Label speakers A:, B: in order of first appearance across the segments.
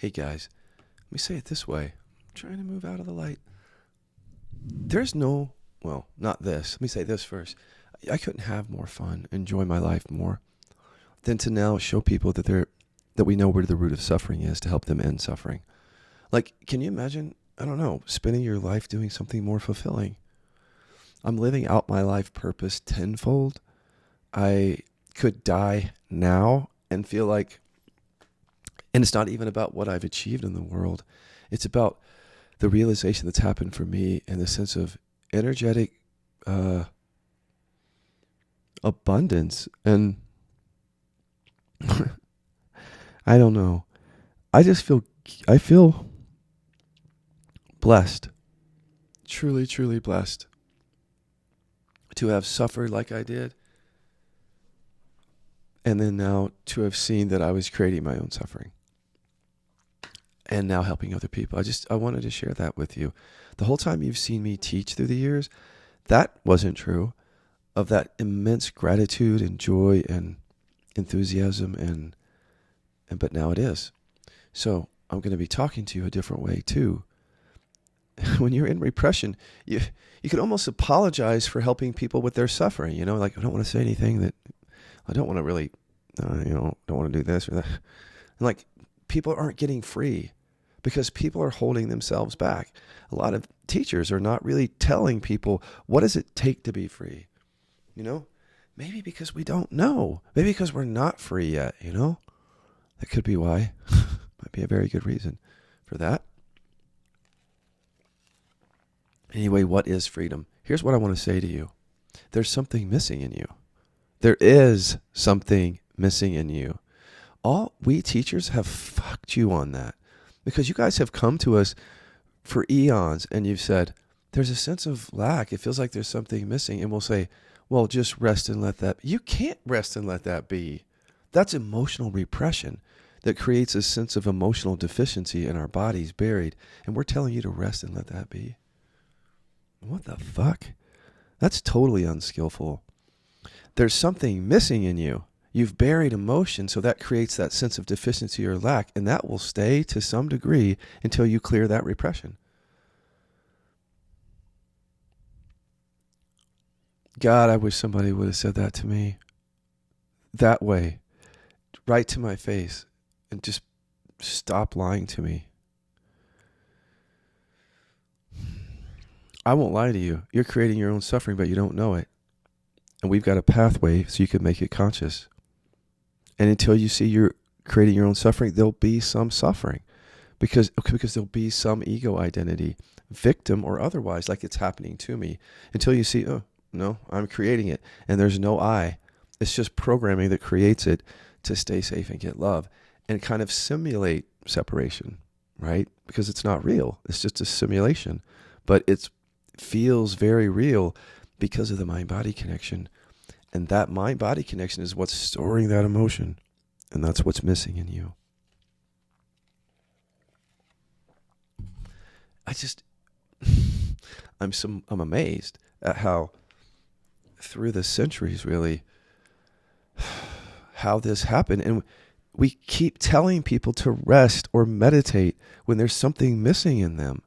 A: Hey guys, let me say it this way. I'm trying to move out of the light. There's no, well, not this. Let me say this first. I couldn't have more fun, enjoy my life more than to now show people that we know where the root of suffering is to help them end suffering. Like, can you imagine, I don't know, spending your life doing something more fulfilling? I'm living out my life purpose tenfold. I could die now and feel like, and it's not even about what I've achieved in the world. It's about the realization that's happened for me and the sense of energetic abundance. And I don't know. I feel blessed, truly, truly blessed to have suffered like I did. And then now to have seen that I was creating my own suffering and now helping other people. I wanted to share that with you. The whole time you've seen me teach through the years, that wasn't true of that immense gratitude and joy and enthusiasm but now it is. So I'm going to be talking to you a different way too. When you're in repression, you could almost apologize for helping people with their suffering. You know, like, I don't want to say anything that I don't want to really, don't want to do this or that. And like, people aren't getting free because people are holding themselves back. A lot of teachers are not really telling people, what does it take to be free? You know, maybe because we don't know. Maybe because we're not free yet, you know? That could be why. Might be a very good reason for that. Anyway, what is freedom? Here's what I want to say to you. There's something missing in you. There is something missing in you. All we teachers have fucked you on that because you guys have come to us for eons and you've said, there's a sense of lack. It feels like there's something missing. And we'll say, well, just rest and let that be. You can't rest and let that be. That's emotional repression that creates a sense of emotional deficiency in our bodies buried. And we're telling you to rest and let that be. What the fuck? That's totally unskillful. There's something missing in you. You've buried emotion, so that creates that sense of deficiency or lack, and that will stay to some degree until you clear that repression. God, I wish somebody would have said that to me that way, right to my face, and just stop lying to me. I won't lie to you. You're creating your own suffering, but you don't know it. And we've got a pathway so you can make it conscious. And until you see you're creating your own suffering, there'll be some suffering because there'll be some ego identity, victim or otherwise, like it's happening to me. Until you see, oh, no, I'm creating it. And there's no I. It's just programming that creates it to stay safe and get love and kind of simulate separation, right? Because it's not real. It's just a simulation. But it feels very real because of the mind-body connection. And that mind-body connection is what's storing that emotion. And that's what's missing in you. I'm amazed at how through the centuries, really, how this happened. And we keep telling people to rest or meditate when there's something missing in them.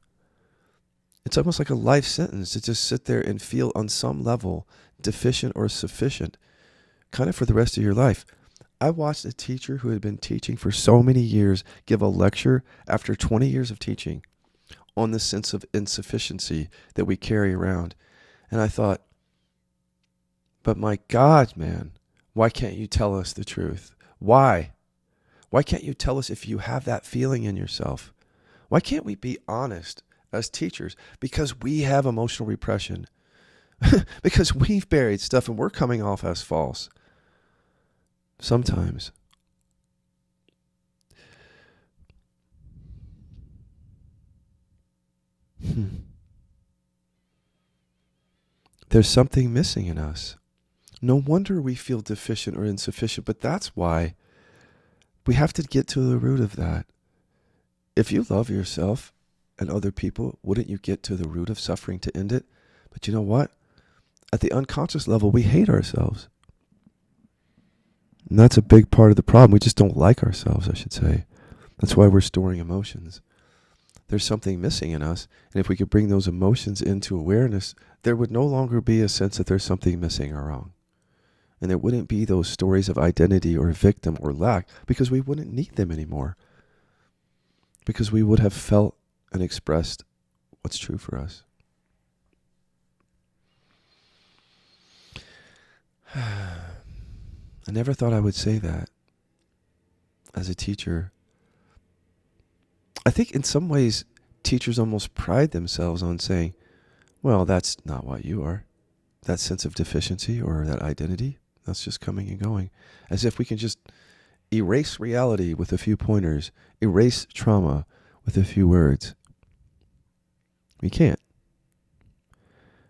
A: It's almost like a life sentence to just sit there and feel on some level deficient or sufficient, kind of for the rest of your life. I watched a teacher who had been teaching for so many years give a lecture after 20 years of teaching on the sense of insufficiency that we carry around. And I thought, but my God, man, why can't you tell us the truth? Why? Why can't you tell us if you have that feeling in yourself? Why can't we be honest as teachers? Because we have emotional repression. Because we've buried stuff and we're coming off as false. Sometimes. There's something missing in us. No wonder we feel deficient or insufficient, but that's why we have to get to the root of that. If you love yourself and other people, wouldn't you get to the root of suffering to end it? But you know what? At the unconscious level, we hate ourselves. And that's a big part of the problem. We just don't like ourselves, I should say. That's why we're storing emotions. There's something missing in us. And if we could bring those emotions into awareness, there would no longer be a sense that there's something missing or wrong. And there wouldn't be those stories of identity or victim or lack, because we wouldn't need them anymore. Because we would have felt and expressed what's true for us. I never thought I would say that as a teacher. I think in some ways, teachers almost pride themselves on saying, well, that's not what you are. That sense of deficiency or that identity, that's just coming and going. As if we can just erase reality with a few pointers, erase trauma with a few words. We can't.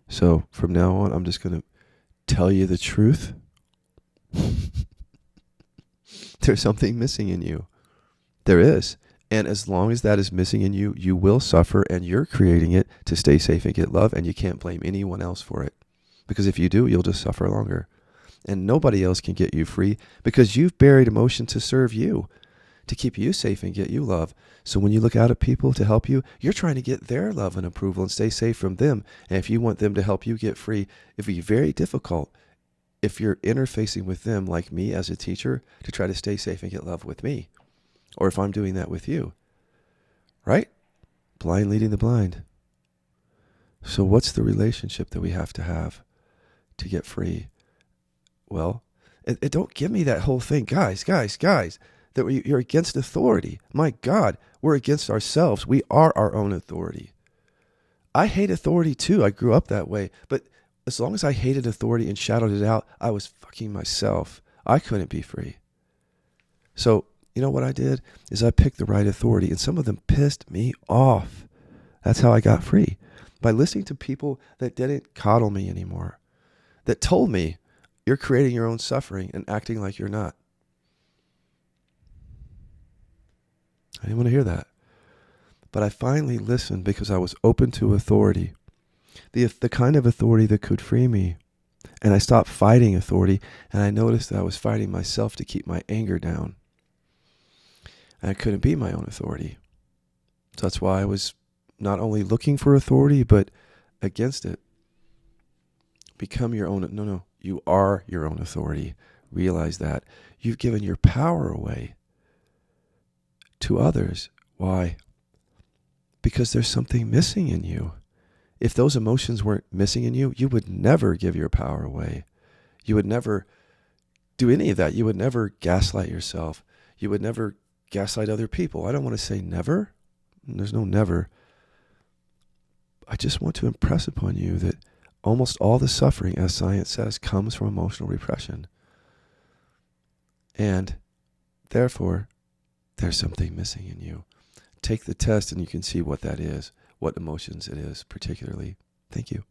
A: So from now on, I'm just going to tell you the truth. There's something missing in you. There is. And as long as that is missing in you, you will suffer, and you're creating it to stay safe and get love, and you can't blame anyone else for it. Because if you do, you'll just suffer longer. And nobody else can get you free because you've buried emotion to serve you, to keep you safe and get you love. So when you look out at people to help you, you're trying to get their love and approval and stay safe from them. And if you want them to help you get free, it'd be very difficult if you're interfacing with them like me as a teacher to try to stay safe and get love with me. Or if I'm doing that with you, right? Blind leading the blind. So what's the relationship that we have to get free? Well, it don't give me that whole thing. Guys, that you're against authority. My God, we're against ourselves. We are our own authority. I hate authority too. I grew up that way. But as long as I hated authority and shadowed it out, I was fucking myself. I couldn't be free. So, you know what I did is I picked the right authority, and some of them pissed me off. That's how I got free. By listening to people that didn't coddle me anymore, that told me, you're creating your own suffering and acting like you're not. I didn't want to hear that. But I finally listened because I was open to authority, the kind of authority that could free me. And I stopped fighting authority, and I noticed that I was fighting myself to keep my anger down. And I couldn't be my own authority. So that's why I was not only looking for authority, but against it. Become your own. No. You are your own authority. Realize that. You've given your power away to others. Why? Because there's something missing in you. If those emotions weren't missing in you, you would never give your power away. You would never do any of that. You would never gaslight yourself. You would never gaslight other people. I don't want to say never. There's no never. I just want to impress upon you that almost all the suffering, as science says, comes from emotional repression. And therefore, there's something missing in you. Take the test and you can see what that is, what emotions it is particularly. Thank you.